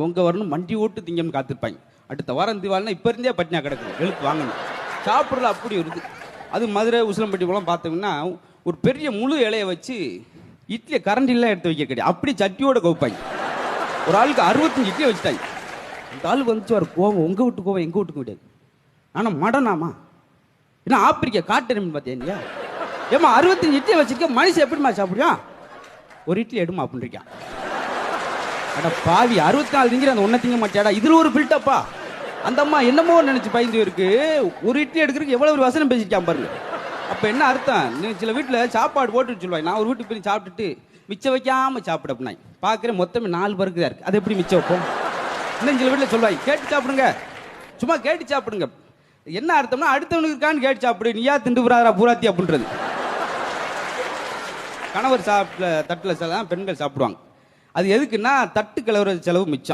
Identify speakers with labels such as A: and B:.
A: பொங்க வரணும் மண்டி ஓட்டு திங்கன்னு காத்திருப்பாங்க. அடுத்த வாரம் தீபாவளினா இப்போ இருந்தே பட்டினியா கிடக்குது, எழுத்து வாங்கணும். சாப்பிட்றது அப்படி வருது. அது மதுரை உசிலம்பட்டி போலாம் பார்த்தோம்னா ஒரு பெரிய முழு இலையை வச்சு இட்லியை கரண்டிலாம் எடுத்து வைக்க கிடையாது, அப்படி சட்டியோட கவுப்பாங்க. ஒரு ஆளுக்கு 65 இட்லியை வச்சுட்டாங்க. அந்த ஆளுக்கு வந்துச்சு ஒரு கோவம், உங்கள் வீட்டு கோவம் எங்கள் வீட்டுக்கு கிடையாது. ஆனால் மடனாமா ஏன்னா ஆப்பிரிக்கா காட்டெருமின்னு பார்த்தீங்க. ஏமா 65 இட்லியை வச்சுருக்க மனுஷன் எப்படிமா சாப்பிடுவான்? ஒரு இட்லி எடுமா அப்படின்னு இருக்கான். அட பாவி, 64 திங்கிற அந்த ஒன்றை திங்க மாட்டியாடா, இதில் ஒரு பில்டப்பா. அந்த அம்மா என்னமோ நினைச்சு பயந்து இருக்கு. ஒரு இட்லி எடுக்கிறதுக்கு எவ்வளோ ஒரு வசனம் பேசிருக்கான் பாருங்க. அப்போ என்ன அர்த்தம்? நீ சில வீட்டில் சாப்பாடு போட்டு சொல்லுவாங்க, நான் ஒரு வீட்டுக்கு போய் சாப்பிட்டுட்டு மிச்சம் வைக்காமல் சாப்பிட அப்படின்னா பார்க்குறேன் மொத்தமே 4 பேருக்கு தான் இருக்குது, அது எப்படி மிச்சம் வைப்போம்? இன்னும் சில வீட்டில் சொல்லுவாங்க, கேட்டு சாப்பிடுங்க, சும்மா கேட்டு சாப்பிடுங்க. என்ன அர்த்தம்னா அடுத்தவனுக்கு இருக்கான்னு கேட்டு சாப்பிடு, நீயா திண்டு புறாரா பூராத்தி அப்படின்றது. கணவர் சாப்பிட்ட தட்டில் பெண்கள் சாப்பிடுவாங்க. அது எதுக்குன்னா தட்டு கிளவுற செலவு மிச்சம்.